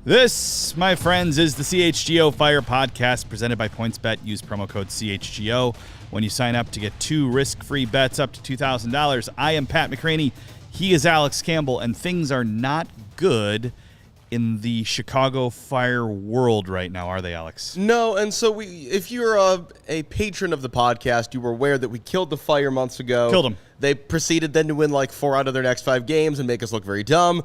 This, my friends, is the CHGO Fire Podcast presented by PointsBet. Use promo code CHGO when you sign up to get 2 risk-free bets up to $2,000. I am Pat McCraney. He is Alex Campbell, and things are not good in the Chicago Fire world right now, are they, Alex? No, and so if you're a patron of the podcast, you were aware that we killed the Fire months ago. Killed them. They proceeded then to win like 4 out of their next 5 games and make us look very dumb.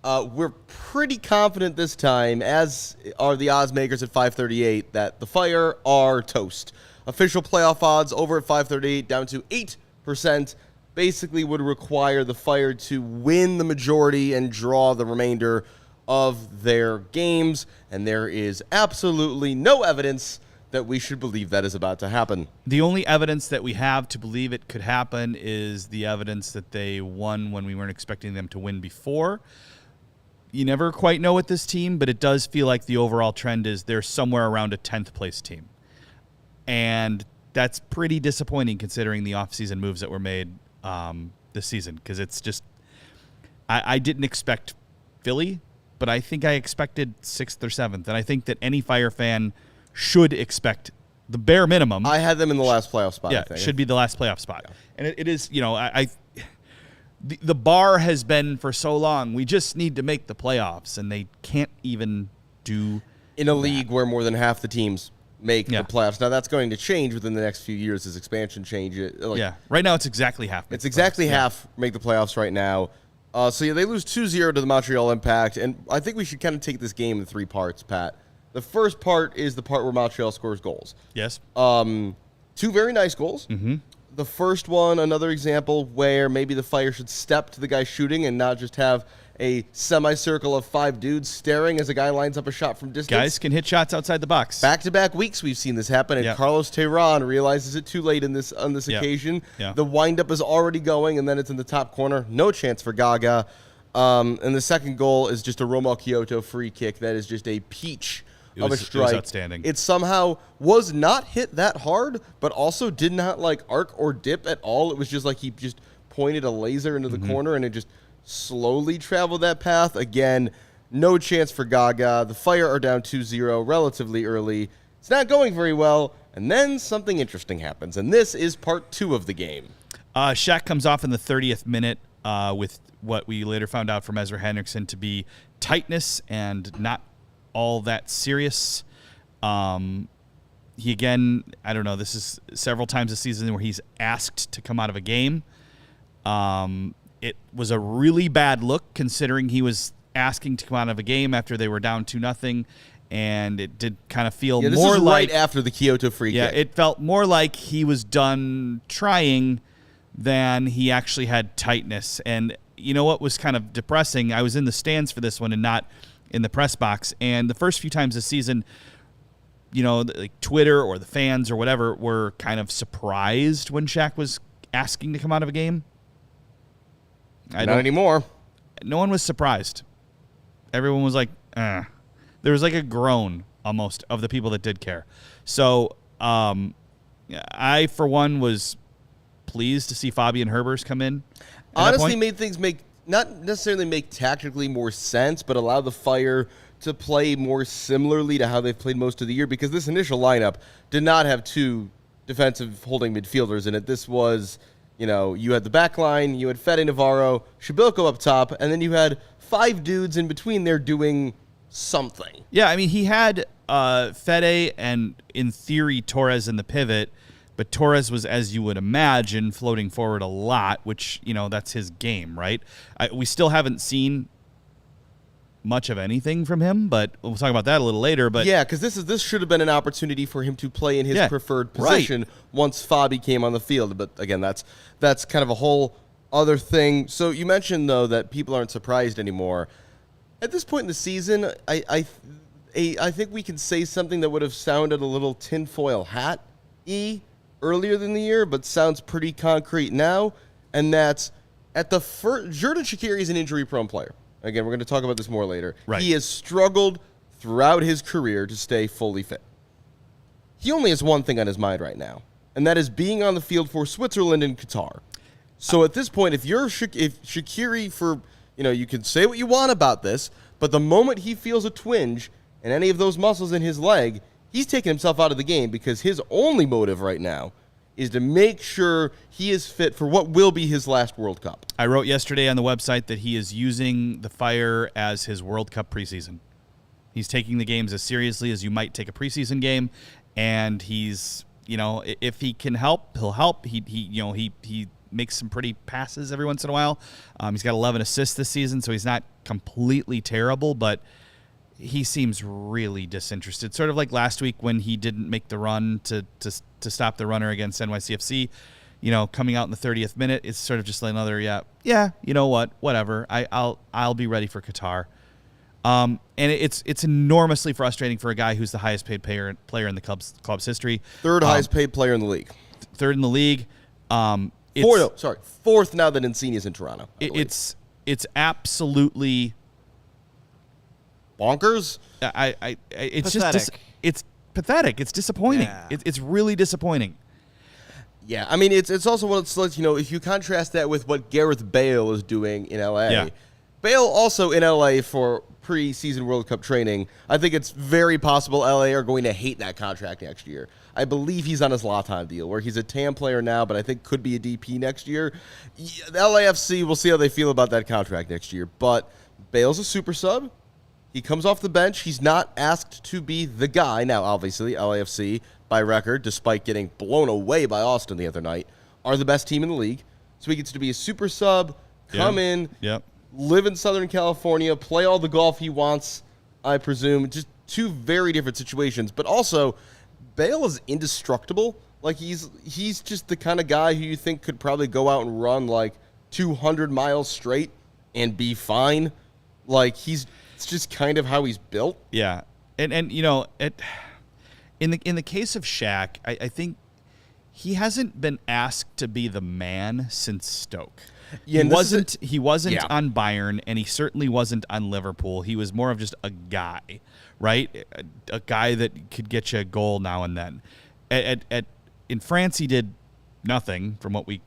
We're pretty confident this time, as are the odds makers at 538, that the Fire are toast. Official playoff odds over at 538 down to 8% basically would require the Fire to win the majority and draw the remainder of their games, and there is absolutely no evidence that we should believe that is about to happen. The only evidence that we have to believe it could happen is the evidence that they won when we weren't expecting them to win before. You never quite know with this team, but it does feel like the overall trend is they're somewhere around a 10th place team. And that's pretty disappointing considering the offseason moves that were made this season, because it's just I didn't expect Philly, but I think I expected 6th or 7th. And I think that any Fire fan should expect the bare minimum. I had them in the last playoff spot. Yeah, I think. Should be the last playoff spot. Yeah. And it is, the bar has been for so long, we just need to make the playoffs, and they can't even do in a league where more than half the teams make the playoffs. Now, that's going to change within the next few years as expansion changes. Right now it's exactly half. It's exactly half make the playoffs right now. They lose 2-0 to the Montreal Impact, and I think we should kind of take this game in 3 parts, Pat. The first part is the part where Montreal scores goals. Yes. 2 very nice goals. Mm-hmm. The first one, another example where maybe the Fire should step to the guy shooting and not just have a semicircle of 5 dudes staring as a guy lines up a shot from distance. Guys can hit shots outside the box. Back-to-back weeks we've seen this happen, and Carlos Tehran realizes it too late on this occasion. Yeah. The windup is already going, and then it's in the top corner. No chance for Gaga. And the second goal is just a Romel Kyoto free kick that is just a peach of a strike. It was outstanding. It somehow was not hit that hard, but also did not arc or dip at all. It was just like he just pointed a laser into the corner, and it just slowly traveled that path. Again, no chance for Gaga. The Fire are down 2-0 relatively early. It's not going very well, and then something interesting happens, and this is part 2 of the game. Shaq comes off in the 30th minute with what we later found out from Ezra Henriksen to be tightness and not all that serious. He again, I don't know, this is several times this season where he's asked to come out of a game. It was a really bad look considering he was asking to come out of a game after they were down 2-0, and it did kind of feel this more is like right after the Kyoto free kick. Yeah, it felt more like he was done trying than he actually had tightness. And you know what was kind of depressing? I was in the stands for this one and not in the press box, and the first few times this season, like Twitter or the fans or whatever were kind of surprised when Shaq was asking to come out of a game. Not anymore. No one was surprised. Everyone was like, There was like a groan almost of the people that did care. So I, for one, was pleased to see Fabian Herbers come in. Honestly, made things not necessarily make tactically more sense, but allow the Fire to play more similarly to how they've played most of the year, because this initial lineup did not have 2 defensive holding midfielders in it. This was, you had the back line, you had Fede Navarro, Shabilko up top, and then you had 5 dudes in between there doing something. Yeah, I mean, he had Fede and, in theory, Torres in the pivot, but Torres was, as you would imagine, floating forward a lot, which, that's his game, right? We still haven't seen much of anything from him, but we'll talk about that a little later. But yeah, because this should have been an opportunity for him to play in his preferred position once Fabi came on the field. But again, that's kind of a whole other thing. So you mentioned, though, that people aren't surprised anymore. At this point in the season, I think we can say something that would have sounded a little tinfoil hat-y earlier than the year, but sounds pretty concrete now, and that's at the first. Xherdan Shaqiri is an injury-prone player. Again, we're going to talk about this more later. Right. He has struggled throughout his career to stay fully fit. He only has one thing on his mind right now, and that is being on the field for Switzerland and Qatar. So at this point, if Shaqiri, you can say what you want about this, but the moment he feels a twinge in any of those muscles in his leg, he's taking himself out of the game because his only motive right now is to make sure he is fit for what will be his last World Cup. I wrote yesterday on the website that he is using the Fire as his World Cup preseason. He's taking the games as seriously as you might take a preseason game, and he's, if he can help, he'll help. He makes some pretty passes every once in a while. He's got 11 assists this season, so he's not completely terrible, but he seems really disinterested. Sort of like last week when he didn't make the run to stop the runner against NYCFC. Coming out in the 30th minute, it's sort of just like another you know what, whatever. I'll be ready for Qatar. And it's enormously frustrating for a guy who's the highest paid player in the club's history. Third highest paid player in the league. Third in the league. Fourth now that Insigne's in Toronto. It's absolutely bonkers. It's pathetic. It's pathetic. It's disappointing. Yeah. It's really disappointing. Yeah, I mean, it's also what it's like, if you contrast that with what Gareth Bale is doing in L.A. Yeah. Bale also in L.A. for preseason World Cup training. I think it's very possible L.A. are going to hate that contract next year. I believe he's on his Zlatan deal, where he's a TAM player now, but I think could be a DP next year. The LAFC, we'll see how they feel about that contract next year. But Bale's a super sub. He comes off the bench. He's not asked to be the guy. Now, obviously, LAFC, by record, despite getting blown away by Austin the other night, are the best team in the league. So he gets to be a super sub, come in, live in Southern California, play all the golf he wants, I presume. Just two very different situations. But also, Bale is indestructible. Like, he's just the kind of guy who you think could probably go out and run, 200 miles straight and be fine. It's just kind of how he's built. Yeah. And in the case of Shaq, I think he hasn't been asked to be the man since Stoke. Yeah, he wasn't on Bayern, and he certainly wasn't on Liverpool. He was more of just a guy, right? A guy that could get you a goal now and then. In France, he did nothing from what we,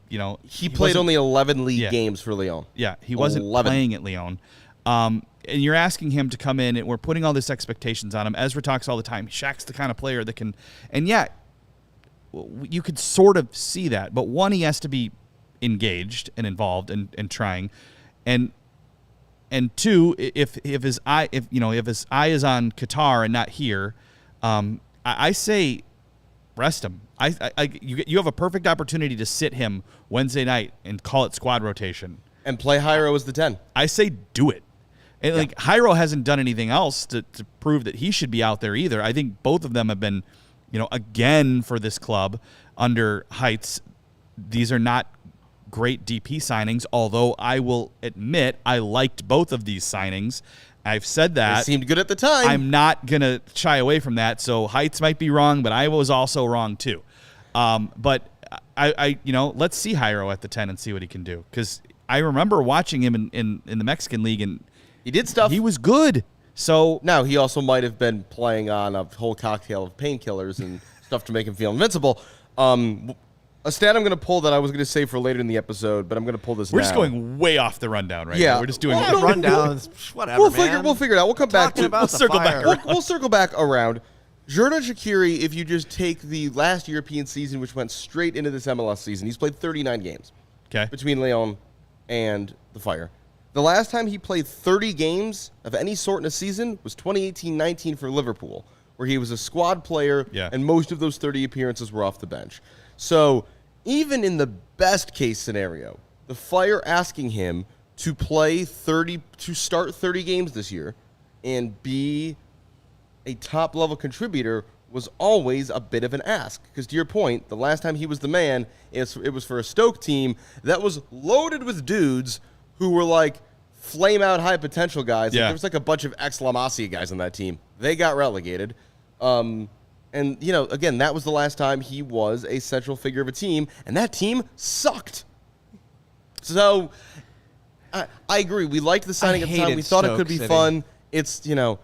He played only 11 league games for Lyon. Yeah, he wasn't playing at Lyon. And you're asking him to come in, and we're putting all these expectations on him. Ezra talks all the time. Shaq's the kind of player that can, and yet you could sort of see that. But one, he has to be engaged and involved and trying, and two, if his eye is on Qatar and not here, I say rest him. You have a perfect opportunity to sit him Wednesday night and call it squad rotation and play Jairo as the 10. I say do it. And Jairo hasn't done anything else to prove that he should be out there either. I think both of them have been, again for this club under Heights. These are not great DP signings, although I will admit I liked both of these signings. I've said that. They seemed good at the time. I'm not going to shy away from that. So Heights might be wrong, but I was also wrong too. But I let's see Jairo at the 10 and see what he can do. Because I remember watching him in the Mexican League, and he did stuff. He was good. So now he also might have been playing on a whole cocktail of painkillers and stuff to make him feel invincible. A stat I'm going to pull that I was going to save for later in the episode, but I'm going to pull this now. We're just going way off the rundown right now. We're just doing rundowns. Whatever, We'll figure it out. We'll come back to it. We'll circle back. We'll circle back around. Xherdan Shaqiri, if you just take the last European season, which went straight into this MLS season, he's played 39 games between Lyon and the Fire. The last time he played 30 games of any sort in a season was 2018-19 for Liverpool, where he was a squad player, and most of those 30 appearances were off the bench. So even in the best case scenario, the Fire asking him to start 30 games this year and be a top-level contributor was always a bit of an ask. Because to your point, the last time he was the man, it was for a Stoke team that was loaded with dudes who were like flame out high potential guys. Yeah. Like, there was like a bunch of ex-La Masia guys on that team. They got relegated. And, again, that was the last time he was a central figure of a team, and that team sucked. So, I agree. We liked the signing at the time. We thought it could be fun. It's, you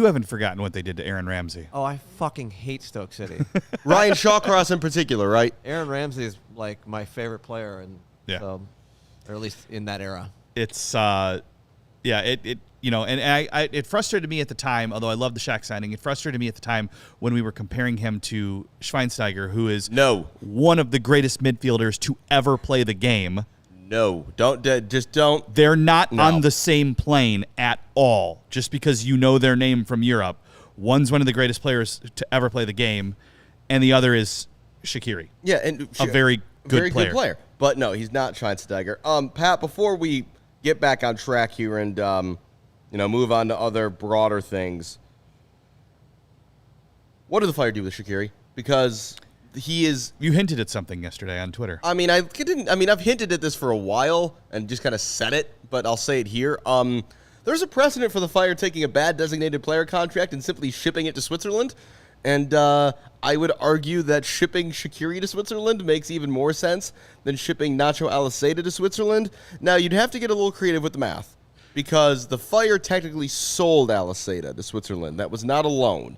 haven't forgotten what they did to Aaron Ramsey. Oh, I fucking hate Stoke City. Ryan Shawcross in particular, right? Aaron Ramsey is like my favorite player, and Yeah. or at least in that era. It's it frustrated me at the time, although I love the Shaq signing. It frustrated me at the time when we were comparing him to Schweinsteiger, who is one of the greatest midfielders to ever play the game. No, don't. They're not on the same plane at all. Just because you know their name from Europe, one's one of the greatest players to ever play the game, and the other is Shaqiri. Yeah, and a very good player. But no, he's not Schweinsteiger. Pat, before we get back on track here and move on to other broader things, what did the Fire do with Shaqiri? Because he is. You hinted at something yesterday on Twitter. I mean, I've hinted at this for a while and just kind of said it, but I'll say it here. There's a precedent for the Fire taking a bad designated player contract and simply shipping it to Switzerland. And I would argue that shipping Shaqiri to Switzerland makes even more sense than shipping Nacho Aliseda to Switzerland. Now, you'd have to get a little creative with the math because the Fire technically sold Aliseda to Switzerland. That was not a loan.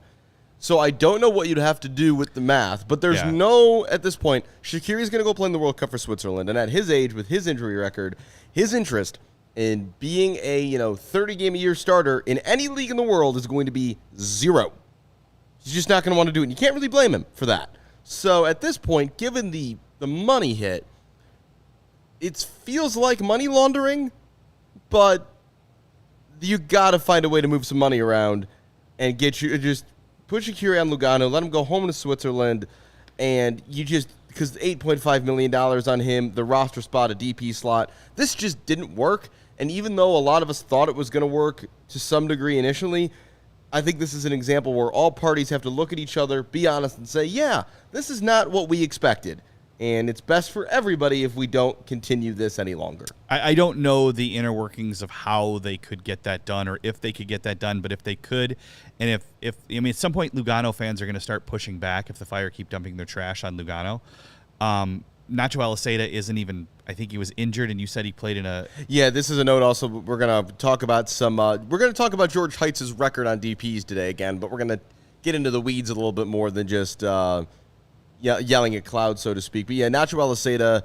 So I don't know what you'd have to do with the math, but there's at this point, Shaqiri's going to go play in the World Cup for Switzerland. And at his age, with his injury record, his interest in being a 30-game-a-year starter in any league in the world is going to be zero. He's just not going to want to do it. And you can't really blame him for that. So at this point, given the money hit, it feels like money laundering, but you got to find a way to move some money around and just put Shaqiri on Lugano, let him go home to Switzerland, and because $8.5 million on him, the roster spot, a DP slot, this just didn't work. And even though a lot of us thought it was going to work to some degree initially, I think this is an example where all parties have to look at each other, be honest, and say, yeah, this is not what we expected. And it's best for everybody if we don't continue this any longer. I don't know the inner workings of how they could get that done or if they could get that done, but if they could, and if at some point Lugano fans are going to start pushing back if the Fire keep dumping their trash on Lugano. Nacho Aliseda isn't even, I think he was injured, and you said he played in a... Yeah, this is a note also. We're going to talk about George Heitz's record on DPs today again, but we're going to get into the weeds a little bit more than just yelling at clouds, so to speak. But yeah, Nacho Aliseda,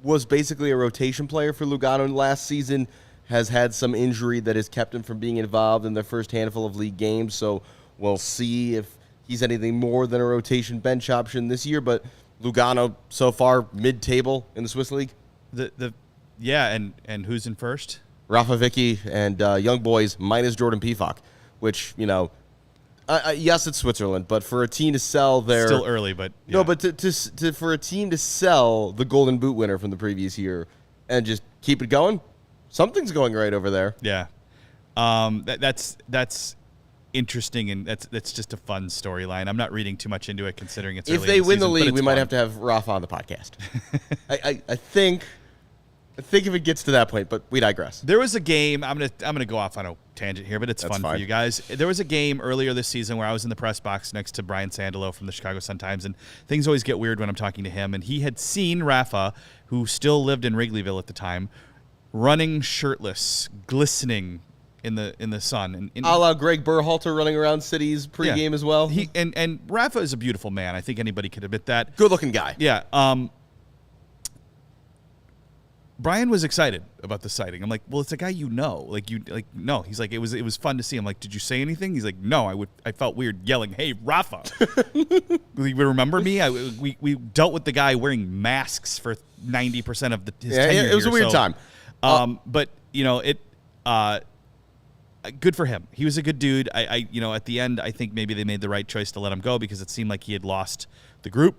was basically a rotation player for Lugano last season, has had some injury that has kept him from being involved in their first handful of league games, so we'll see if he's anything more than a rotation bench option this year, but Lugano so far mid-table in the Swiss league. And who's in first? Rafa Vicky and young boys minus Jordan Pifak, which yes, it's Switzerland, but for a team to sell their still early, but yeah. No, but for a team to sell the Golden Boot winner from the previous year and just keep it going, something's going right over there. Yeah, that's interesting, and that's just a fun storyline. I'm not reading too much into it, considering it's if early they in the win season, the league, we might fun. have to have Rafa on the podcast. I think if it gets to that point, but we digress. There was a game. I'm gonna go off on a tangent here, but it's That's fun fine. for you guys. There was a game earlier this season where I was in the press box next to Brian Sandalo from the Chicago Sun-Times, and things always get weird when I'm talking to him. And he had seen Rafa, who still lived in Wrigleyville at the time, running shirtless, glistening in the sun, and a la Greg Berhalter running around cities pregame as well. He and Rafa is a beautiful man. I think anybody could admit that. Good looking guy. Yeah. Brian was excited about the sighting. I'm like, well, it's a guy no. He's like, it was fun to see. I'm like, did you say anything? He's like, no. I felt weird yelling, hey, Rafa. You remember me? We dealt with the guy wearing masks for 90% of his tenure. It was a weird time. But good for him. He was a good dude. At the end, I think maybe they made the right choice to let him go because it seemed like he had lost the group.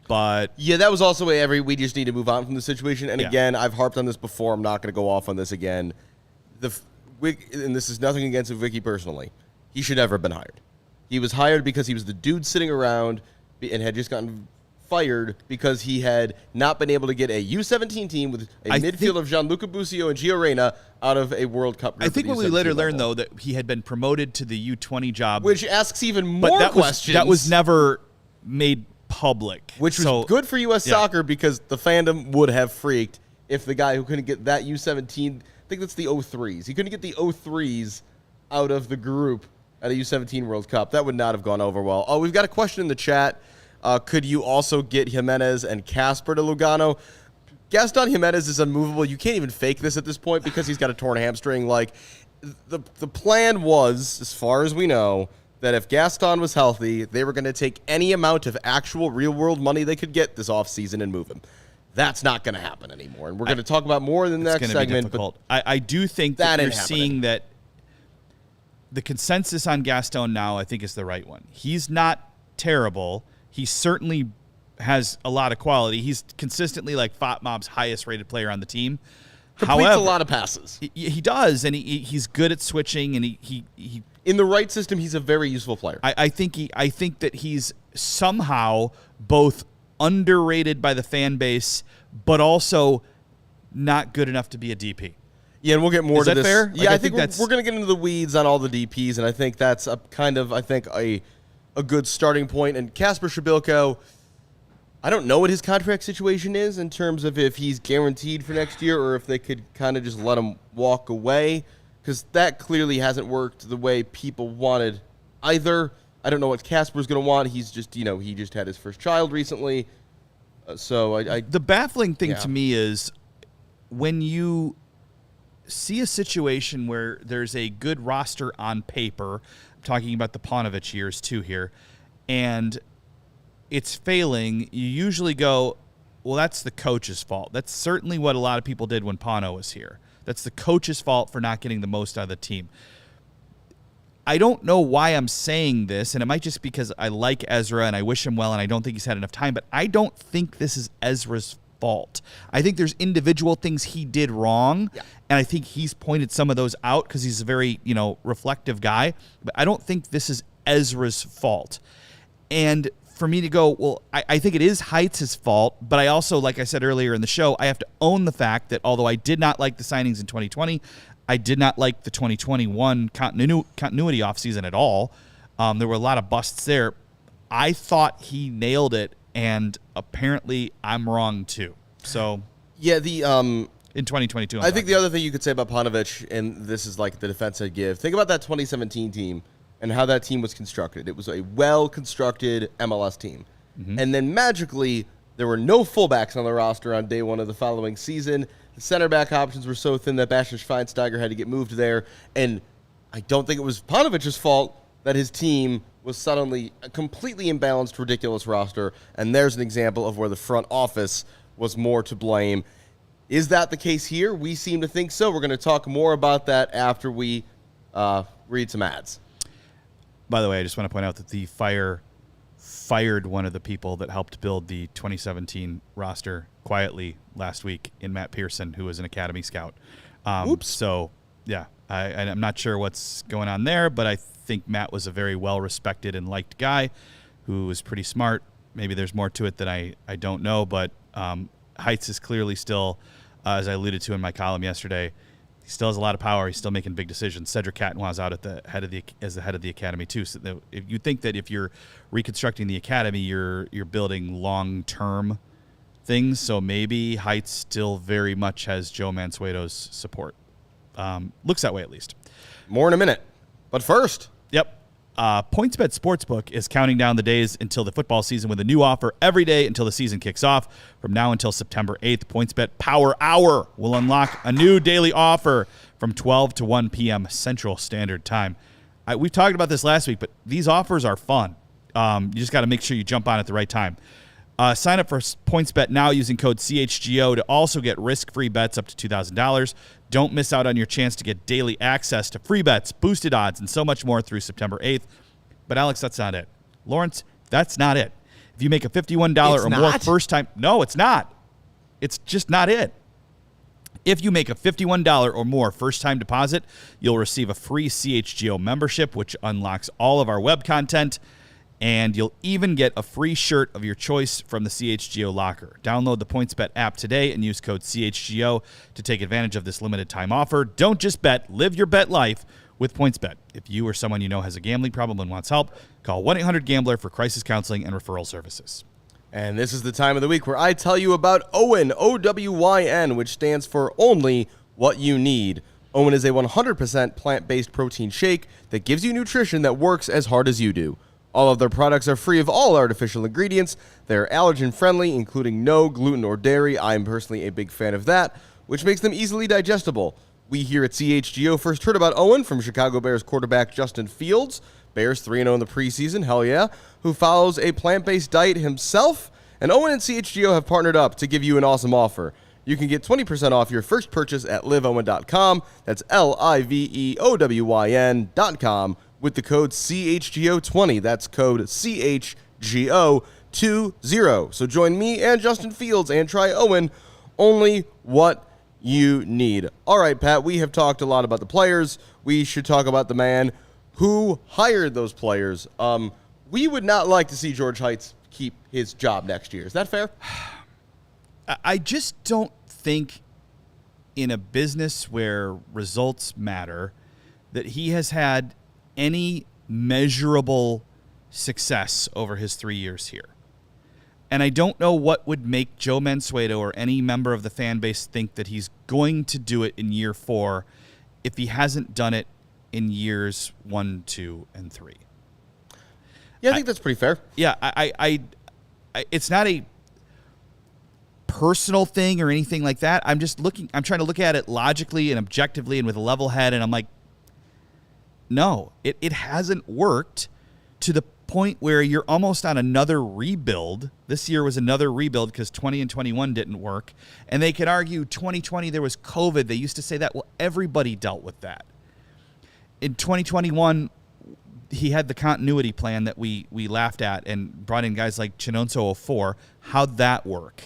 But yeah, that was also we just need to move on from the situation. And again, I've harped on this before. I'm not going to go off on this again. And this is nothing against Vicky personally. he should never have been hired. He was hired because he was the dude sitting around and had just gotten fired because he had not been able to get a U17 team with a midfield of Gianluca Busio and Gio Reyna out of a World Cup group. I think what we later learned, though, that he had been promoted to the U20 job. Which asks even more questions. That was never made public. Which was good for U.S. soccer because the fandom would have freaked if the guy who couldn't get that U17, I think that's the 03s. He couldn't get the 03s out of the group at a U17 World Cup. That would not have gone over well. Oh, we've got a question in the chat. Could you also get Jimenez and Casper to Lugano? Gaston Jimenez is unmovable. You can't even fake this at this point because he's got a torn hamstring. Like, the plan was, as far as we know, that if Gaston was healthy, they were going to take any amount of actual real-world money they could get this offseason and move him. That's not going to happen anymore. And we're going to talk about more in the next segment. But I do think that you're seeing that the consensus on Gaston now, I think, is the right one. He's not terrible. He certainly has a lot of quality. He's consistently like FOTMob's highest rated player on the team. Completes a lot of passes. He does, and he's good at switching, and he in the right system, he's a very useful player. I think that he's somehow both underrated by the fan base, but also not good enough to be a DP. Yeah, and we'll get more to this. Is that fair? Yeah, I think we're going to get into the weeds on all the DPs, and I think that's a good starting point. And Kasper Shabilko, I don't know what his contract situation is in terms of if he's guaranteed for next year or if they could kind of just let him walk away, because that clearly hasn't worked the way people wanted either. I don't know what Kasper's going to want. He's just, he just had his first child recently. The baffling thing to me is when you see a situation where there's a good roster on paper, I'm talking about the Paunovic years too here, and it's failing, you usually go, well, that's the coach's fault. That's certainly what a lot of people did when Pauno was here. That's the coach's fault for not getting the most out of the team. I don't know why I'm saying this, and it might just be because I like Ezra and I wish him well and I don't think he's had enough time, but I don't think this is Ezra's fault. I think there's individual things he did wrong, and I think he's pointed some of those out because he's a very, reflective guy, but I don't think this is Ezra's fault. And for me to go, well, I think it is Heights' fault, but I also, like I said earlier in the show, I have to own the fact that although I did not like the signings in 2020, I did not like the 2021 continuity offseason at all. There were a lot of busts there. I thought he nailed it, and apparently I'm wrong too. So yeah, in 2022, I think the other thing you could say about Paunovic, and this is like the defense I'd give, think about that 2017 team and how that team was constructed. It was a well-constructed MLS team. Mm-hmm. And then magically, there were no fullbacks on the roster on day one of the following season. The center back options were so thin that Bastian Schweinsteiger had to get moved there. And I don't think it was Paunovic's fault that his team was suddenly a completely imbalanced, ridiculous roster. And there's an example of where the front office was more to blame. Is that the case here? We seem to think so. We're going to talk more about that after we read some ads. By the way, I just want to point out that the Fire fired one of the people that helped build the 2017 roster quietly last week in Matt Pearson, who was an academy scout. Oops. So, yeah, I'm not sure what's going on there, but I think Matt was a very well-respected and liked guy who was pretty smart. Maybe there's more to it that I don't know, but Heights is clearly still, as I alluded to in my column yesterday, he still has a lot of power. He's still making big decisions. Cedric Catenois out as the head of the academy too. So if you think that if you're reconstructing the academy, you're building long-term things. So maybe Heights still very much has Joe Mansueto's support. Looks that way at least. More in a minute, but first, yep. PointsBet Sportsbook is counting down the days until the football season with a new offer every day until the season kicks off. From now until September 8th, PointsBet Power Hour will unlock a new daily offer from 12 to 1 p.m. Central Standard Time. We talked about this last week, but these offers are fun. You just got to make sure you jump on at the right time. Sign up for PointsBet now using code CHGO to also get risk-free bets up to $2,000. Don't miss out on your chance to get daily access to free bets, boosted odds, and so much more through September 8th. But, Alex, that's not it. Lawrence, that's not it. If you make a $51 or more first time – no, it's not. It's just not it. If you make a $51 or more first-time deposit, you'll receive a free CHGO membership, which unlocks all of our web content, and you'll even get a free shirt of your choice from the CHGO locker. Download the PointsBet app today and use code CHGO to take advantage of this limited-time offer. Don't just bet, live your bet life with PointsBet. If you or someone you know has a gambling problem and wants help, call 1-800-GAMBLER for crisis counseling and referral services. And this is the time of the week where I tell you about Owen, OWYN, which stands for Only What You Need. Owen is a 100% plant-based protein shake that gives you nutrition that works as hard as you do. All of their products are free of all artificial ingredients. They're allergen-friendly, including no gluten or dairy. I'm personally a big fan of that, which makes them easily digestible. We here at CHGO first heard about Owen from Chicago Bears quarterback Justin Fields. Bears 3-0 in the preseason, hell yeah, who follows a plant-based diet himself. And Owen and CHGO have partnered up to give you an awesome offer. You can get 20% off your first purchase at liveowen.com. That's LIVEOWYN.com with the code CHGO20. That's code CHGO20. So join me and Justin Fields and try Owen, only what you need. All right, Pat, we have talked a lot about the players. We should talk about the man who hired those players. We would not like to see George Heitz keep his job next year. Is that fair? I just don't think in a business where results matter that he has had any measurable success over his 3 years here. And I don't know what would make Joe Mansueto or any member of the fan base think that he's going to do it in year 4 if he hasn't done it in years 1, 2, and 3. Yeah, I think that's pretty fair. Yeah, I it's not a personal thing or anything like that. I'm trying to look at it logically and objectively and with a level head, and I'm like, no, it hasn't worked to the point where you're almost on another rebuild. This year was another rebuild because 20 and 21 didn't work. And they could argue 2020 there was COVID. They used to say that. Well, everybody dealt with that. In 2021, he had the continuity plan that we laughed at and brought in guys like Chinonso 04. How'd that work?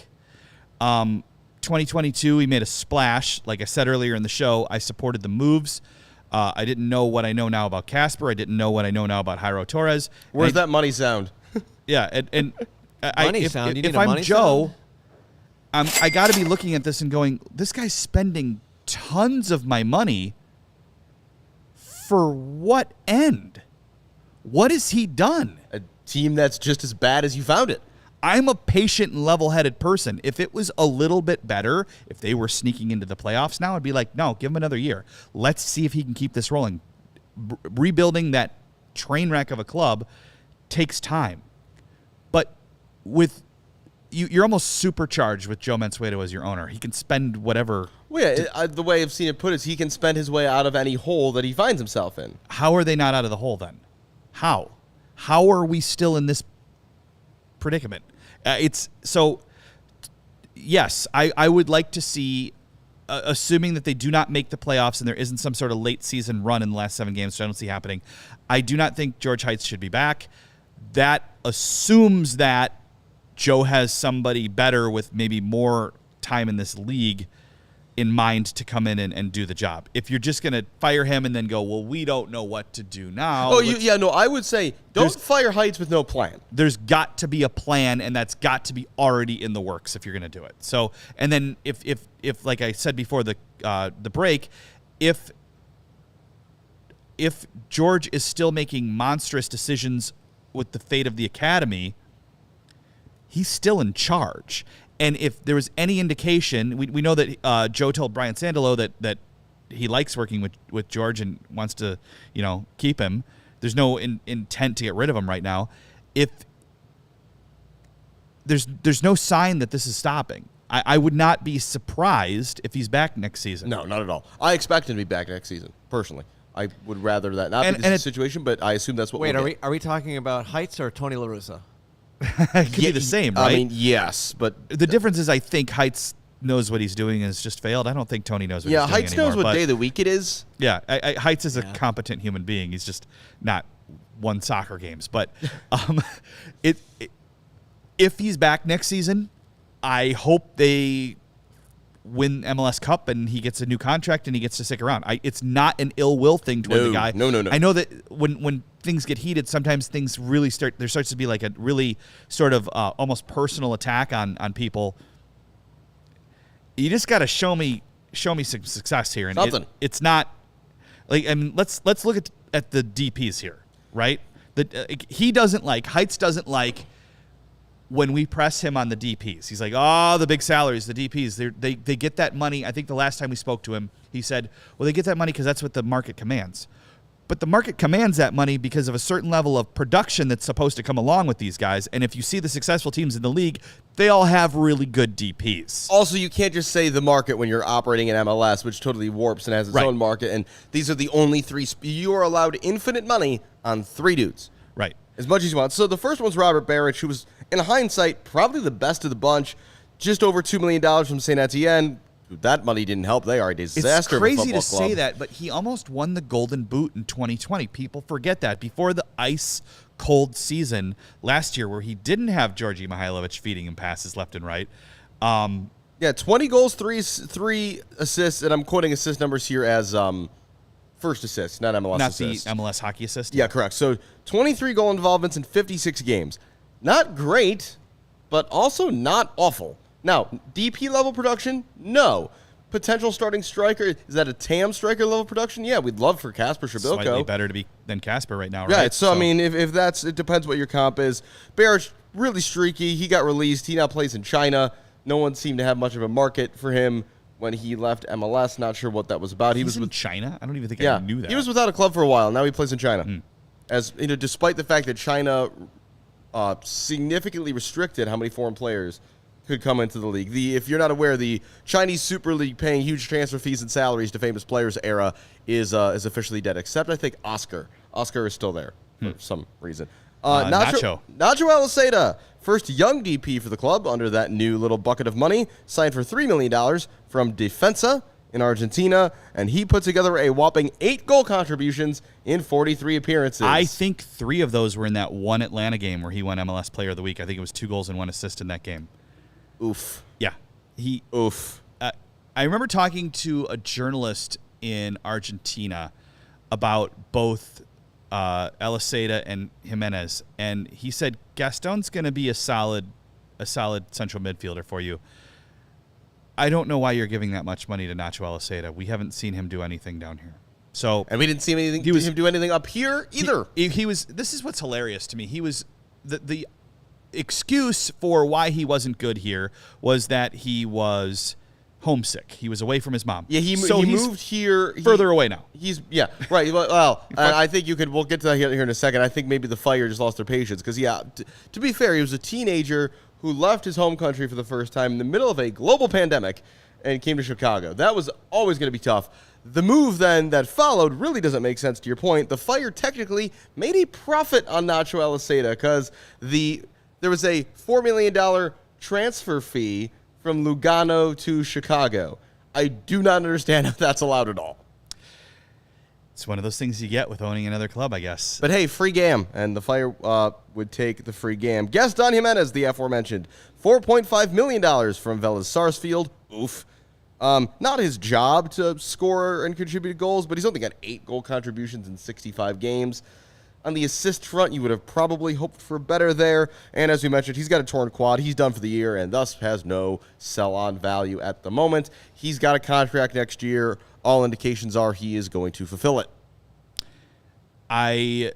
2022, he made a splash. Like I said earlier in the show, I supported the moves. I didn't know what I know now about Casper. I didn't know what I know now about Jairo Torres. Where's that money sound? Yeah, and if I'm Joe, sound? I got to be looking at this and going, this guy's spending tons of my money for what end? What has he done? A team that's just as bad as you found it. I'm a patient and level-headed person. If it was a little bit better, if they were sneaking into the playoffs now, I'd be like, no, give him another year. Let's see if he can keep this rolling. Rebuilding that train wreck of a club takes time. But with you're almost supercharged with Joe Mansueto as your owner. He can spend whatever. Well, yeah, the way I've seen it put is he can spend his way out of any hole that he finds himself in. How are they not out of the hole then? How are we still in this predicament? Yes, I would like to see, assuming that they do not make the playoffs and there isn't some sort of late season run in the last 7 games, which I don't see happening. I do not think George Heitz should be back. That assumes that Joe has somebody better with maybe more time in this league in mind to come in and do the job. If you're just going to fire him and then go, well, we don't know what to do now. Oh, I would say don't fire Heitz with no plan. There's got to be a plan, and that's got to be already in the works if you're going to do it. So, and then if like I said before the break, if George is still making monstrous decisions with the fate of the academy, he's still in charge. And if there was any indication, we know that Joe told Brian Sandalo that he likes working with George and wants to, keep him. There's no intent to get rid of him right now. If there's no sign that this is stopping, I would not be surprised if he's back next season. No, not at all. I expect him to be back next season, personally. I would rather that not be the situation, but I assume that's what we'll get. Are we talking about Heitz or Tony La Russa? It could be the same, right? I mean, yes, but the difference is I think Heitz knows what he's doing and has just failed. I don't think Tony knows what he's doing anymore. Yeah, Heitz knows what day of the week it is. Yeah, Heitz is a competent human being. He's just not won soccer games. But if he's back next season, I hope they win MLS Cup and he gets a new contract and he gets to stick around. It's not an ill will thing toward the guy. No. I know that when things get heated, sometimes things really there starts to be like a really sort of almost personal attack on people. You just got to show me some success here. And something. It's not like, I mean, let's look at the DPs here, right? Heights doesn't like when we press him on the DPs. He's like, oh, the big salaries, the DPs, they get that money. I think the last time we spoke to him, he said, well, they get that money because that's what the market commands. But the market commands that money because of a certain level of production that's supposed to come along with these guys. And if you see the successful teams in the league, they all have really good DPs. Also, you can't just say the market when you're operating in MLS, which totally warps and has its own market. And these are the only three. You are allowed infinite money on 3 dudes. Right. As much as you want. So the first one's Robert Barrich, who was, in hindsight, probably the best of the bunch. Just over $2 million from St. Etienne. That money didn't help. They are a disaster. It's crazy to club. say that, but he almost won the Golden Boot in 2020. People forget that. Before the ice-cold season last year where he didn't have Georgi Mihailovic feeding him passes left and right. 20 goals, 3 assists, and I'm quoting assist numbers here as first assist, not MLS assist. Not the MLS hockey assist? Yeah, correct. So 23 goal involvements in 56 games. Not great, but also not awful. Now, DP level production? No. Potential starting striker? Is that a TAM striker level production? Yeah, we'd love for Kasper Shabilko. Slightly better than Kasper right now, right? Right. So I mean, if that's, it depends what your comp is. Barrich, really streaky. He got released. He now plays in China. No one seemed to have much of a market for him when he left MLS. Not sure what that was about. He was in China? I don't even think I knew that. He was without a club for a while. Now he plays in China. As you know, despite the fact that China significantly restricted how many foreign players could come into the league. If you're not aware, the Chinese Super League paying huge transfer fees and salaries to famous players era is officially dead, except I think Oscar. Oscar is still there for some reason. Nacho Aliseda, first young DP for the club under that new little bucket of money, signed for $3 million from Defensa in Argentina, and he put together a whopping 8 goal contributions in 43 appearances. I think 3 of those were in that one Atlanta game where he won MLS Player of the Week. I think it was 2 goals and 1 assist in that game. Oof. Yeah. Oof. I remember talking to a journalist in Argentina about both Aliseda and Jimenez, and he said Gaston's going to be a solid central midfielder for you. I don't know why you're giving that much money to Nacho Aliseda. We haven't seen him do anything down here. And we didn't see him do anything up here either. He was. This is what's hilarious to me. He was the excuse for why he wasn't good here was that he was homesick. He was away from his mom. Yeah, he moved here. Further away now. Right. Well, I think we'll get to that here in a second. I think maybe the Fire just lost their patience because, to be fair, he was a teenager who left his home country for the first time in the middle of a global pandemic and came to Chicago. That was always going to be tough. The move then that followed really doesn't make sense to your point. The Fire technically made a profit on Nacho Aliseda because there was a $4 million transfer fee from Lugano to Chicago. I do not understand how that's allowed at all. It's one of those things you get with owning another club, I guess. But hey, free GAM, and the Fire would take the free GAM. Gaston Jimenez, the aforementioned, $4.5 million from Vélez Sarsfield. Oof. Not his job to score and contribute goals, but he's only got 8 goal contributions in 65 games. On the assist front, you would have probably hoped for better there. And as we mentioned, he's got a torn quad. He's done for the year and thus has no sell-on value at the moment. He's got a contract next year. All indications are he is going to fulfill it. I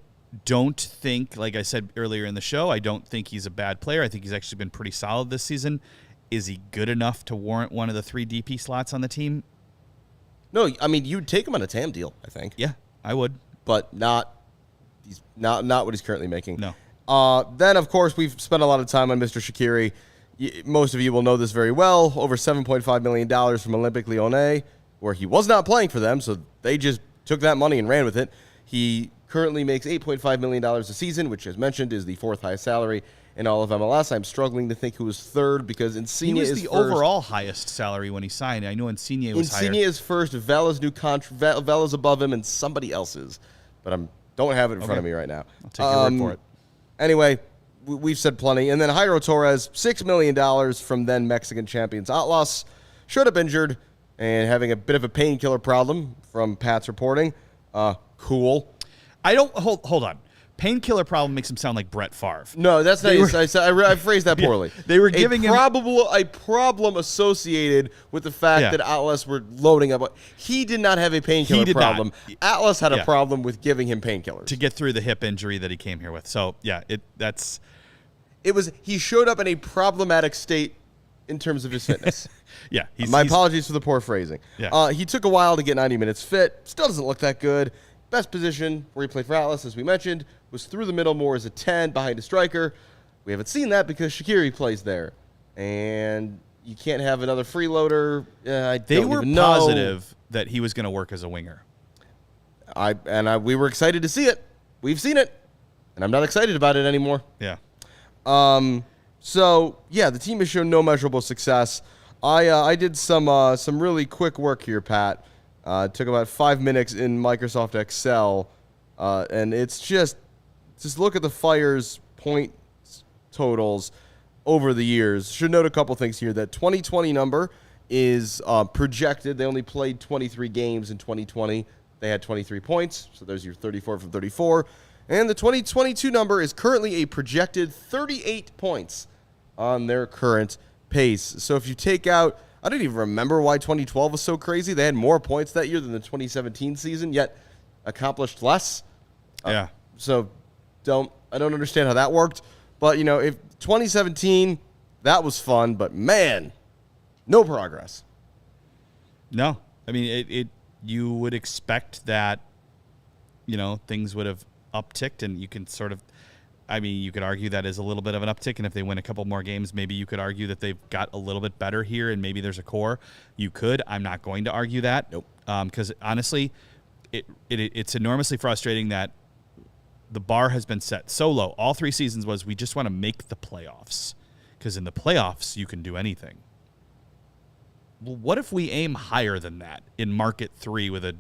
don't think, like I said earlier in the show, I don't think he's a bad player. I think he's actually been pretty solid this season. Is he good enough to warrant one of the 3 DP slots on the team? No, I mean, you'd take him on a TAM deal, I think. Yeah, I would. But not what he's currently making. No. Then, of course, we've spent a lot of time on Mr. Shaqiri. Most of you will know this very well. Over $7.5 million from Olympique Lyonnais, where he was not playing for them, so they just took that money and ran with it. He currently makes $8.5 million a season, which, as mentioned, is the 4th highest salary in all of MLS. I'm struggling to think who was 3rd because Insigne is first. He was the overall highest salary when he signed. I know Insigne was higher. Insigne is first, Vela's new contract, Vela's above him, and somebody else's. But don't have it in front of me right now. I'll take your word for it. Anyway, we've said plenty. And then Jairo Torres, $6 million from then Mexican champions Atlas. showed up injured and having a bit of a painkiller problem from Pat's reporting. Cool. I don't hold on. Painkiller problem makes him sound like Brett Favre. No, that's not. I phrased that poorly. They were giving him a problem associated with the fact that Atlas were loading up. He did not have a painkiller problem. Atlas had a problem with giving him painkillers to get through the hip injury that he came here with. So he showed up in a problematic state in terms of his fitness. My apologies for the poor phrasing. Yeah. He took a while to get 90 minutes fit. Still doesn't look that good. Best position where he played for Atlas, as we mentioned, was through the middle more as a 10 behind a striker. We haven't seen that because Shaqiri plays there. And you can't have another freeloader. They were positive that he was going to work as a winger. We were excited to see it. We've seen it. And I'm not excited about it anymore. Yeah. The team has shown no measurable success. I did some really quick work here, Pat. It took about 5 minutes in Microsoft Excel, and it's just look at the Fire's point totals over the years. Should note a couple things here. That 2020 number is projected. They only played 23 games in 2020. They had 23 points, so there's your 34 from 34. And the 2022 number is currently a projected 38 points on their current pace. So if you take out, I don't even remember why 2012 was so crazy. They had more points that year than the 2017 season, yet accomplished less. Yeah. So I don't understand how that worked. But, if 2017, that was fun, but man, no progress. No. I mean, you would expect that, things would have upticked, and you can you could argue that is a little bit of an uptick, and if they win a couple more games, maybe you could argue that they've got a little bit better here, and maybe there's a core. You could. I'm not going to argue that. Nope. Because honestly, it's enormously frustrating that the bar has been set so low. All 3 seasons was we just want to make the playoffs, because in the playoffs you can do anything. Well, what if we aim higher than that in Market 3 with a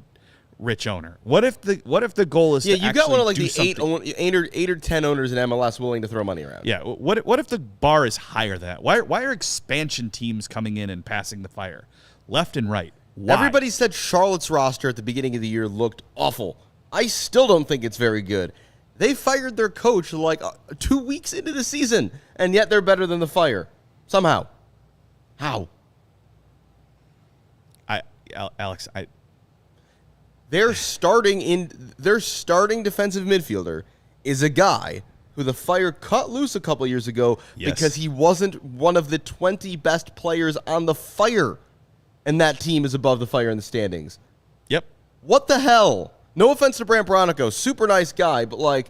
rich owner? What if the goal is to you got one of like the something? 8 or 10 owners in MLS willing to throw money around. Yeah. What if the bar is higher than that? Why are expansion teams coming in and passing the Fire left and right? Why? Everybody said Charlotte's roster at the beginning of the year looked awful. I still don't think it's very good. They fired their coach like 2 weeks into the season, and yet they're better than the Fire somehow. How? Alex, Their starting defensive midfielder is a guy who the Fire cut loose a couple years ago because he wasn't one of the 20 best players on the Fire, and that team is above the Fire in the standings. Yep. What the hell? No offense to Brant Bronico, super nice guy, but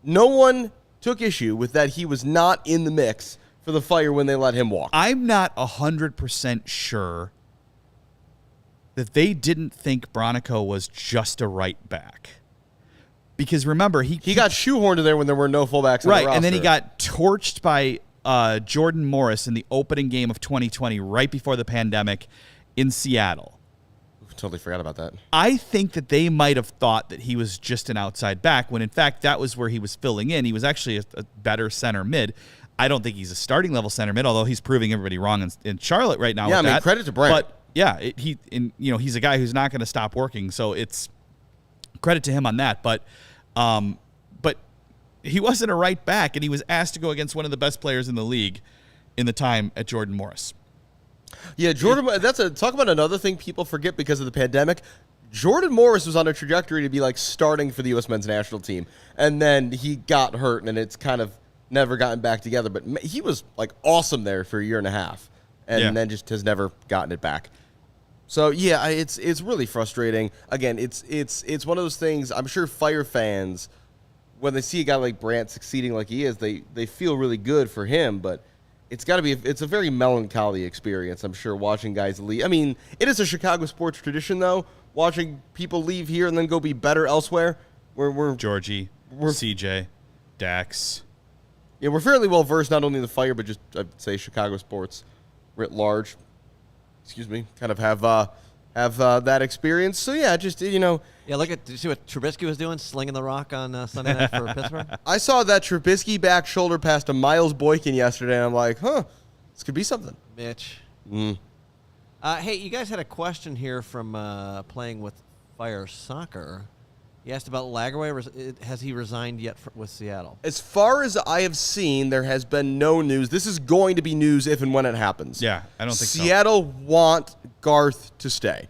no one took issue with that he was not in the mix for the Fire when they let him walk. I'm not 100% sure that they didn't think Bronico was just a right back. Because remember, he got shoehorned in there when there were no fullbacks on the roster. Right, and then he got torched by Jordan Morris in the opening game of 2020 right before the pandemic in Seattle. Totally forgot about that. I think that they might have thought that he was just an outside back when, in fact, that was where he was filling in. He was actually a better center mid. I don't think he's a starting level center mid, although he's proving everybody wrong in Charlotte right now. Yeah, with that. Credit to Brant. But he's a guy who's not going to stop working, so it's credit to him on that. But he wasn't a right back, and he was asked to go against one of the best players in the league in the time at Jordan Morris. Yeah, talk about another thing people forget because of the pandemic. Jordan Morris was on a trajectory to be starting for the U.S. men's national team, and then he got hurt, and it's kind of never gotten back together. But he was awesome there for a year and a half, and then just has never gotten it back. So yeah, it's really frustrating. Again, it's one of those things. I'm sure Fire fans, when they see a guy like Brant succeeding like he is, they feel really good for him, but it's a very melancholy experience, I'm sure, watching guys leave. I mean, it is a Chicago sports tradition, though, watching people leave here and then go be better elsewhere. We're Georgie, CJ, Dax. Yeah, we're fairly well versed not only in the Fire, but just I'd say Chicago sports writ large. Excuse me, kind of have that experience. So yeah, just Yeah, did you see what Trubisky was doing, slinging the rock on Sunday night for Pittsburgh? I saw that Trubisky back shoulder pass to Miles Boykin yesterday, and I'm like, this could be something. Mitch. Hey, you guys had a question here from Playing with Fire Soccer. He asked about Lagerwey. Has he resigned yet with Seattle? As far as I have seen, there has been no news. This is going to be news if and when it happens. Yeah, I don't think Seattle want Garth to stay.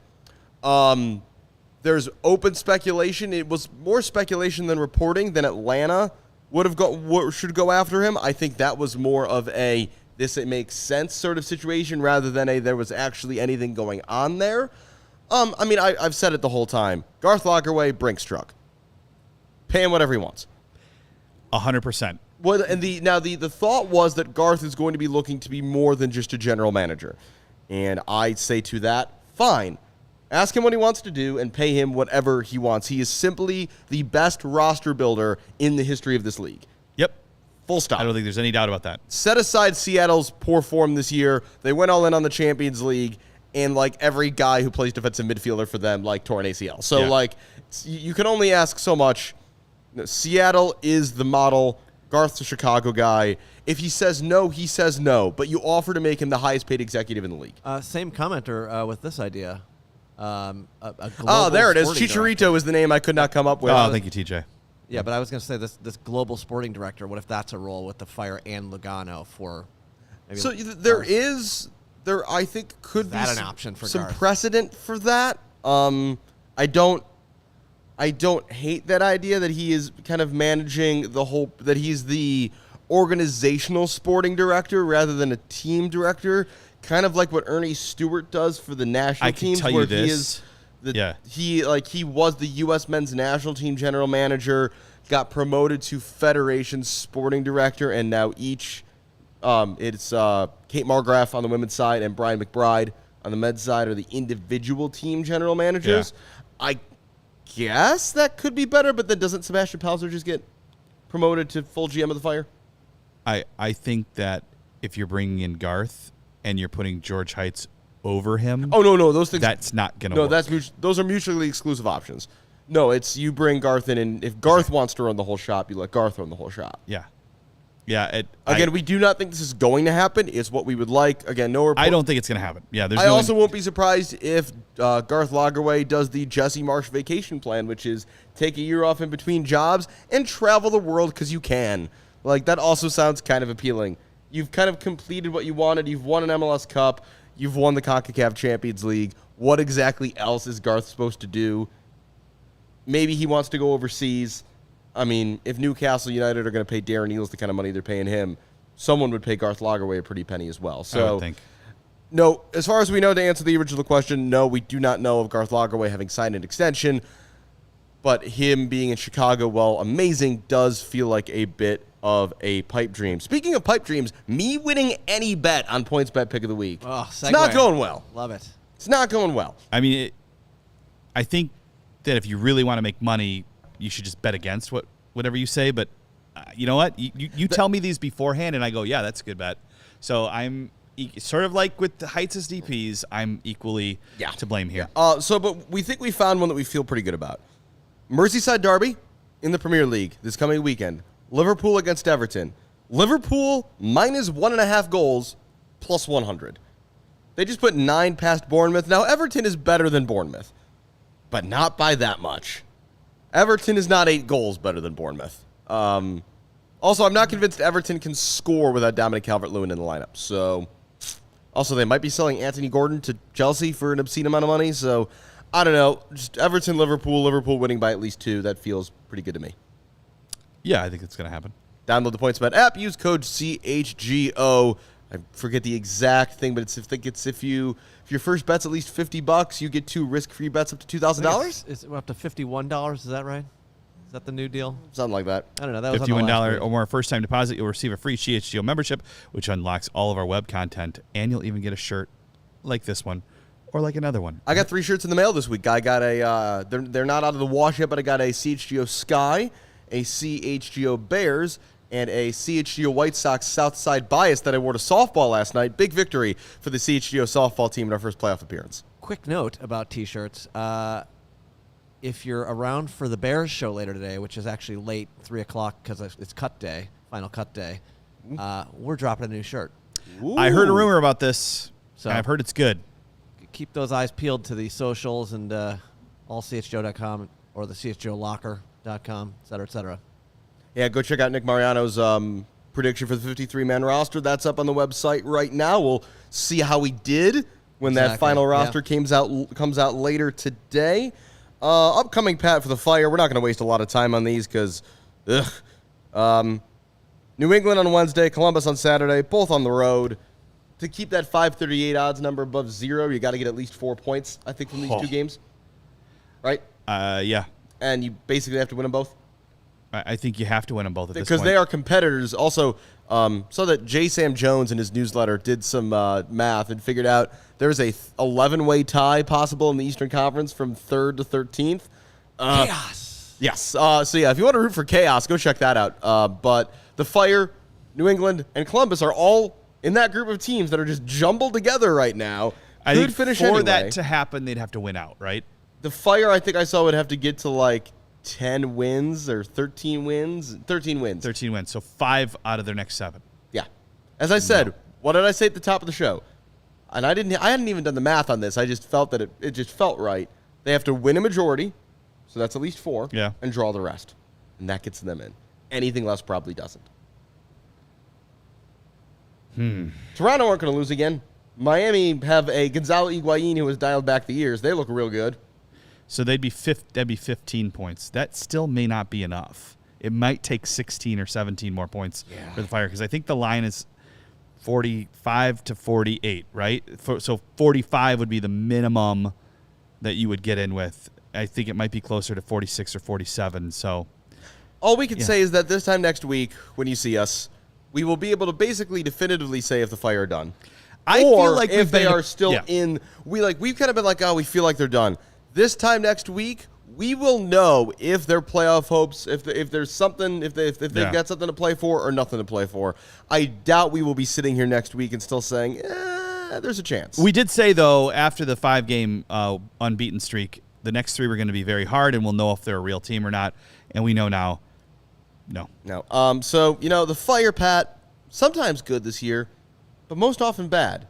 There's open speculation. It was more speculation than reporting than Atlanta should go after him. I think that was more of a it makes sense sort of situation rather than there was actually anything going on there. I've said it the whole time. Garth Lagerwey, Brinks truck. Pay him whatever he wants. 100%. Well, and the thought was that Garth is going to be looking to be more than just a general manager. And I say to that, fine. Ask him what he wants to do and pay him whatever he wants. He is simply the best roster builder in the history of this league. Yep. Full stop. I don't think there's any doubt about that. Set aside Seattle's poor form this year. They went all in on the Champions League, and every guy who plays defensive midfielder for them tore an ACL. So you can only ask so much. Seattle is the model. Garth's a Chicago guy. If he says no, he says no. But you offer to make him the highest paid executive in the league. Same commenter with this idea. There it is. Chicharito is the name I could not come up with. Oh, thank you, TJ. Yeah, but I was going to say this global sporting director. What if that's a role with the Fire and Lugano for? Maybe so I think could be an option for some Garth? precedent for that. I don't hate that idea that he is kind of managing the whole, that he's the organizational sporting director rather than a team director, kind of like what Ernie Stewart does for the national teams. I can tell you this. He was the U.S. men's national team general manager, got promoted to Federation sporting director, and now it's Kate Margraf on the women's side and Brian McBride on the men's side are the individual team general managers. Yeah. I guess that could be better, but then doesn't Sebastian Palzer just get promoted to full GM of the Fire? I think that if you're bringing in Garth and you're putting George Heights over him, no, those things, that's not going to work. Those are mutually exclusive options. No, it's you bring Garth in, and if Garth wants to run the whole shop, you let Garth run the whole shop. Yeah. We do not think this is going to happen. It's what we would like. Again, no report. I don't think it's going to happen. Yeah, I also won't be surprised if Garth Lagerwey does the Jesse Marsh vacation plan, which is take a year off in between jobs and travel the world because you can. That also sounds kind of appealing. You've kind of completed what you wanted. You've won an MLS Cup. You've won the CONCACAF Champions League. What exactly else is Garth supposed to do? Maybe he wants to go overseas. I mean, if Newcastle United are going to pay Darren Eales the kind of money they're paying him, someone would pay Garth Lagerwey a pretty penny as well. So, I would think. No, as far as we know, to answer the original question, no, we do not know of Garth Lagerwey having signed an extension. But him being in Chicago, while amazing, does feel like a bit of a pipe dream. Speaking of pipe dreams, me winning any bet on PointsBet Pick of the Week. Oh, it's not going well. Love it. It's not going well. I mean, I think that if you really want to make money, you should just bet against whatever you say. But you know what? You tell me these beforehand, and I go, yeah, that's a good bet. So I'm sort of like with the Heights as DPs, I'm equally to blame here. But we think we found one that we feel pretty good about. Merseyside Derby in the Premier League this coming weekend. Liverpool against Everton. Liverpool minus 1.5 goals plus 100. They just put 9 past Bournemouth. Now, Everton is better than Bournemouth, but not by that much. Everton is not 8 goals better than Bournemouth. Also, I'm not convinced Everton can score without Dominic Calvert-Lewin in the lineup. So, also, they might be selling Anthony Gordon to Chelsea for an obscene amount of money. So, I don't know. Just Everton, Liverpool winning by at least 2. That feels pretty good to me. Yeah, I think it's going to happen. Download the PointsBet app. Use code CHGO. I forget the exact thing, but if your first bet's at least $50, you get 2 risk-free bets up to $2,000. It's up to $51. Is that right? Is that the new deal? Something like that. I don't know. That was $51 or more first-time deposit. You'll receive a free CHGO membership, which unlocks all of our web content, and you'll even get a shirt like this one or like another one. I got 3 shirts in the mail this week. I got a. They're not out of the wash yet, but I got a CHGO Sky, a CHGO Bears, and a CHGO White Sox Southside bias that I wore to softball last night. Big victory for the CHGO softball team in our first playoff appearance. Quick note about T-shirts. If you're around for the Bears show later today, which is actually late, 3 o'clock because it's cut day, final cut day, we're dropping a new shirt. Ooh. I heard a rumor about this, So and I've heard it's good. keep those eyes peeled to the socials and allchgo.com or the chgolocker.com, et cetera, et cetera. Yeah, go check out Nick Mariano's prediction for the 53-man roster. That's up on the website right now. We'll see how he did when that final roster comes out later today. Upcoming, Pat, for the Fire. We're not going to waste a lot of time on these because, New England on Wednesday, Columbus on Saturday, both on the road. To keep that 538 odds number above 0, you got to get at least 4 points, I think, from these two games. Right? Yeah. And you basically have to win them both? I think you have to win them both at this point. Because they are competitors. Also, so that J. Sam Jones in his newsletter did some math and figured out there's a 11-way tie possible in the Eastern Conference from 3rd to 13th. Chaos. Yes. So, yeah, if you want to root for chaos, go check that out. But the Fire, New England, and Columbus are all in that group of teams that are just jumbled together right now. I think finish for anyway. that to happen, they'd have to win out, right? The Fire, I think I saw, would have to get to like 10 wins or 13 wins. 13 wins. 13 wins. So 5 out of their next 7. Yeah. As I said, what did I say at the top of the show? And I hadn't even done the math on this. I just felt that it just felt right. They have to win a majority, so that's at least 4, and draw the rest. And that gets them in. Anything less probably doesn't. Toronto aren't going to lose again. Miami have a Gonzalo Higuain who has dialed back the years. They look real good. So that'd be 15 points. That still may not be enough. It might take 16 or 17 more points for the Fire because I think the line is 45 to 48, right? So 45 would be the minimum that you would get in with. I think it might be closer to 46 or 47. So all we can say is that this time next week, when you see us, we will be able to basically definitively say if the Fire are done. I feel like if they are still in. We've kind of been like, oh, we feel like they're done. This time next week, we will know if their playoff hopes, if there's something, if they've got something to play for or nothing to play for. I doubt we will be sitting here next week and still saying, there's a chance. We did say, though, after the 5-game unbeaten streak, the next 3 were going to be very hard, and we'll know if they're a real team or not. And we know now, no. So, the Fire, Pat, sometimes good this year, but most often bad.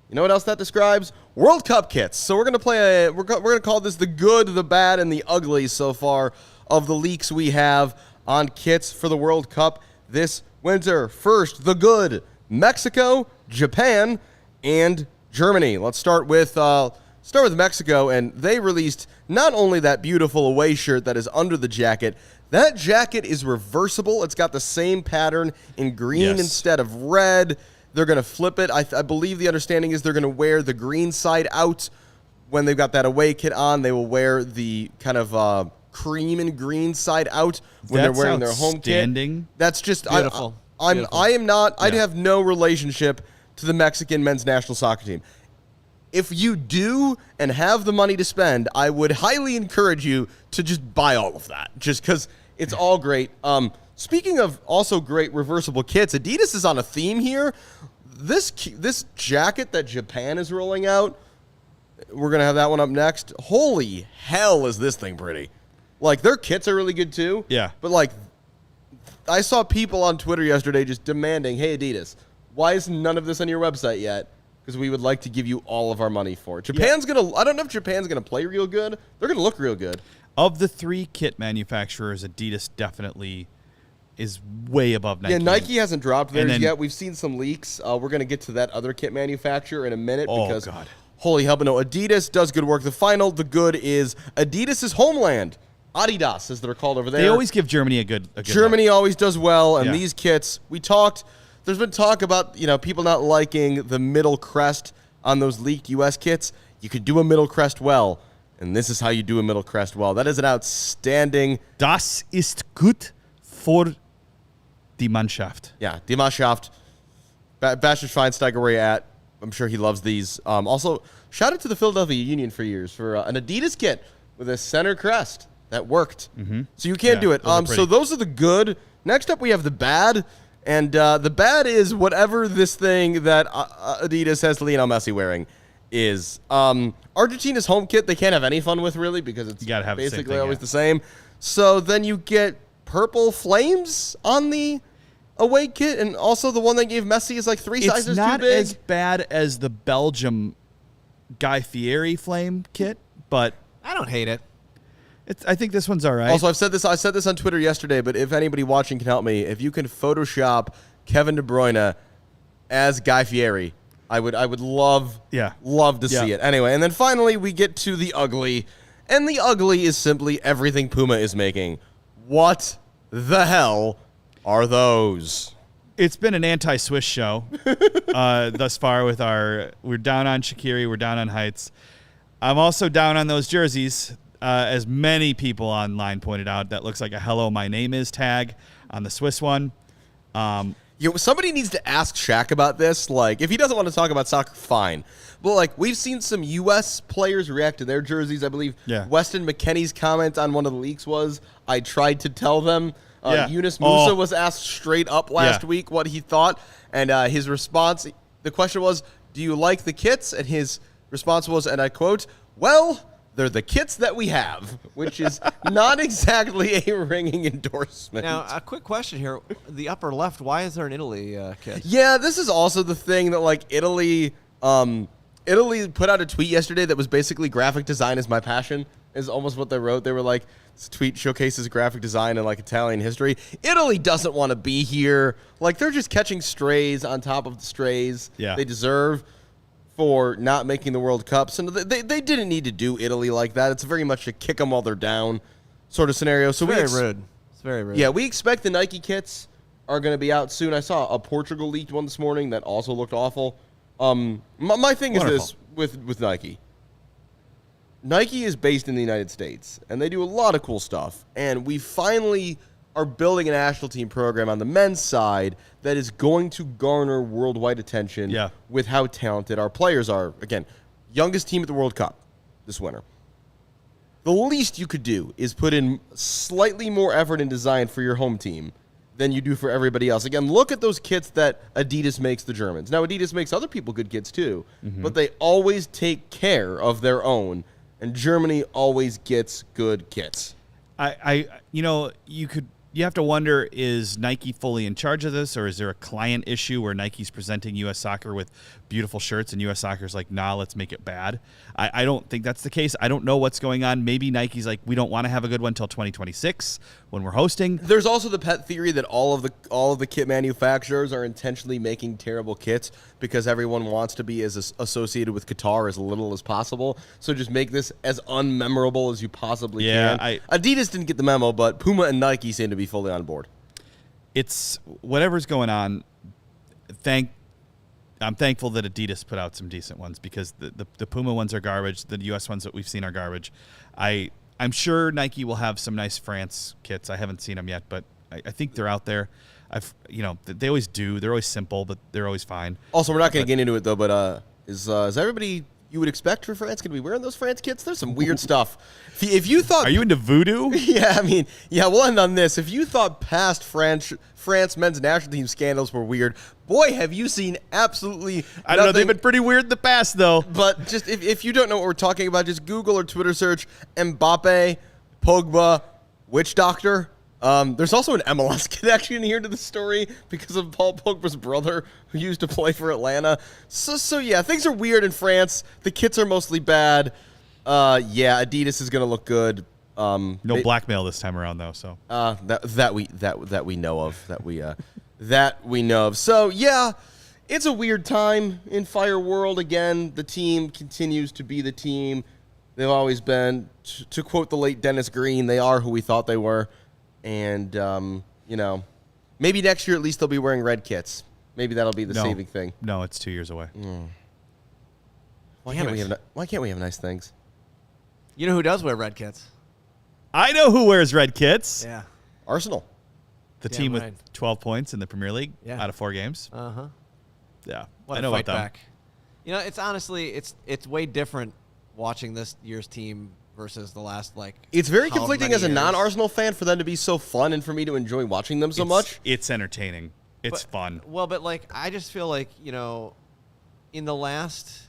You know what else that describes? World Cup kits. So we're going to play we're going to call this the good, the bad, and the ugly so far of the leaks we have on kits for the World Cup this winter. First, the good: Mexico, Japan, and Germany. Let's start with Mexico, and they released not only that beautiful away shirt that is under the jacket. That jacket is reversible. It's got the same pattern in green instead of red. They're going to flip it. I believe the understanding is they're going to wear the green side out when they've got that away kit on. They will wear the kind of cream and green side out when they're wearing their home kit. That's just beautiful. I am not. I have no relationship to the Mexican men's national soccer team. If you do and have the money to spend, I would highly encourage you to just buy all of that, just because it's all great. Speaking of also great reversible kits, Adidas is on a theme here. This jacket that Japan is rolling out, we're going to have that one up next. Holy hell, is this thing pretty. Like, their kits are really good too. Yeah. But, like, I saw people on Twitter yesterday just demanding, hey, Adidas, why is none of this on your website yet? Because we would like to give you all of our money for it. Japan's going to, I don't know if Japan's going to play real good. They're going to look real good. Of the 3 kit manufacturers, Adidas definitely is way above Nike. Yeah, Nike hasn't dropped theirs yet. We've seen some leaks. We're going to get to that other kit manufacturer in a minute because, holy hell, but no, Adidas does good work. The good is Adidas' homeland. Adidas, as they're called over there. They always give Germany a good Germany always does well, and these kits, there's been talk about, people not liking the middle crest on those leaked U.S. kits. You could do a middle crest well, and this is how you do a middle crest well. That is an outstanding. Das ist gut für die Mannschaft. Yeah, die Mannschaft. Bastian Schweinsteiger, where you at? I'm sure he loves these. Also, shout out to the Philadelphia Union for years for an Adidas kit with a center crest. That worked. Mm-hmm. So you can do it. So those are the good. Next up, we have the bad. And the bad is whatever this thing that Adidas has Lionel Messi wearing is. Argentina's home kit, they can't have any fun with, really, because it's basically always the same. So then you get purple flames on the away kit, and also the one they gave Messi is like 3 sizes too big. It's not as bad as the Belgium Guy Fieri flame kit, but I don't hate it. I think this one's all right. Also, I said this on Twitter yesterday, but if anybody watching can help me, if you can Photoshop Kevin De Bruyne as Guy Fieri, I would love to see it. Anyway, and then finally we get to the ugly, and the ugly is simply everything Puma is making. What the hell are those? It's been an anti-Swiss show thus far with we're down on Shaqiri, we're down on Heights. I'm also down on those jerseys. As many people online pointed out, that looks like a "Hello, my name is" tag on the Swiss one. Somebody needs to ask Shaq about this. Like, if he doesn't want to talk about soccer, fine. But, like, we've seen some U.S. players react to their jerseys. I believe Weston McKennie's comment on one of the leaks was, "I tried to tell them." Yunus Musa was asked straight up last week what he thought, and his response, the question was, "Do you like the kits?" And his response was, and I quote, "Well, they're the kits that we have," which is not exactly a ringing endorsement. Now, a quick question here. The upper left, why is there an Italy kit? Yeah, this is also the thing that, like, Italy put out a tweet yesterday that was basically graphic design is my passion, is almost what they wrote. They were like, this tweet showcases graphic design and, like, Italian history. Italy doesn't want to be here. Like, they're just catching strays on top of the strays they deserve for not making the World Cup. So they didn't need to do Italy like that. It's very much a kick them while they're down sort of scenario. So It's very rude. Yeah, we expect the Nike kits are going to be out soon. I saw a Portugal leaked one this morning that also looked awful. My thing is this with Nike. Nike is based in the United States, and they do a lot of cool stuff. And we finally are building a national team program on the men's side that is going to garner worldwide attention with how talented our players are. Again, youngest team at the World Cup this winter. The least you could do is put in slightly more effort and design for your home team than you do for everybody else. Again, look at those kits that Adidas makes the Germans. Now, Adidas makes other people good kits too, but they always take care of their own, and Germany always gets good kits. You have to wonder, is Nike fully in charge of this, or is there a client issue where Nike's presenting U.S. Soccer with beautiful shirts and U.S. Soccer's like, nah, let's make it bad? I don't think that's the case. I don't know what's going on. Maybe Nike's like, we don't want to have a good one until 2026 when we're hosting. There's also the pet theory that all of the kit manufacturers are intentionally making terrible kits because everyone wants to be as associated with Qatar as little as possible. So just make this as unmemorable as you possibly can. Adidas didn't get the memo, but Puma and Nike seem to be fully on board. It's whatever's going on. I'm thankful that Adidas put out some decent ones because the Puma ones are garbage. The U.S. ones that we've seen are garbage. I'm sure Nike will have some nice France kits. I haven't seen them yet, but I think they're out there. They always do. They're always simple, but they're always fine. Also, we're not going to get into it though. But is everybody you would expect for France going to be wearing those France kits? There's some weird stuff. If you thought, are you into voodoo? We'll end on this. If you thought past France men's national team scandals were weird, boy, have you seen absolutely I don't know. They've been pretty weird in the past, though. But just if you don't know what we're talking about, just Google or Twitter search Mbappe, Pogba, witch doctor. There's also an MLS connection here to the story because of Paul Pogba's brother who used to play for Atlanta. So yeah, things are weird in France. The kits are mostly bad. Adidas is going to look good. No blackmail this time around, though. So that we know of. So yeah, it's a weird time in Fire World. Again, the team continues to be the team they've always been. To quote the late Dennis Green, they are who we thought they were. And, maybe next year at least they'll be wearing red kits. Maybe that'll be the saving thing. No, it's 2 years away. Why can't we have nice things? You know who does wear red kits? I know who wears red kits. Yeah. Arsenal. The team with 12 points in the Premier League out of 4 games. Uh-huh. Yeah. I know about that. It's honestly, it's way different watching this year's team versus the last, it's very conflicting as a non-Arsenal fan for them to be so fun and for me to enjoy watching them so much. It's entertaining. It's fun. Well, but I just feel like, in the last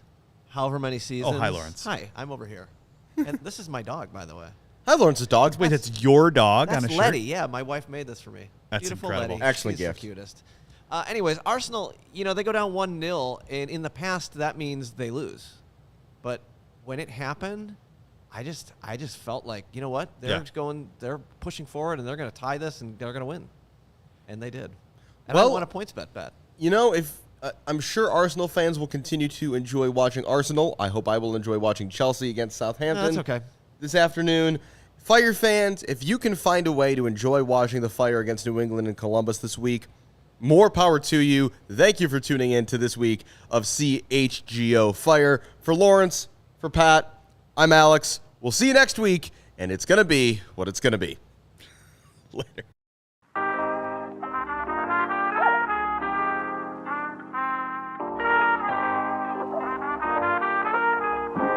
however many seasons. Oh, hi, Lawrence. Hi, I'm over here. And this is my dog, by the way. Hi, Lawrence's dog. Wait, that's your dog on a shirt? Letty. Yeah, my wife made this for me. That's beautiful incredible. Letty. Excellent She's gift. The cutest. Anyways, Arsenal, they go down 1-0, and in the past, that means they lose. But when it happened, I just felt like, you know what? They're pushing forward, and they're going to tie this, and they're going to win. And they did. And I won a PointsBet bet. I'm sure Arsenal fans will continue to enjoy watching Arsenal. I hope I will enjoy watching Chelsea against Southampton. No, that's okay. This afternoon. Fire fans, if you can find a way to enjoy watching the Fire against New England and Columbus this week, more power to you. Thank you for tuning in to this week of CHGO Fire. For Lawrence, for Pat, I'm Alex. We'll see you next week, and it's going to be what it's going to be. Later.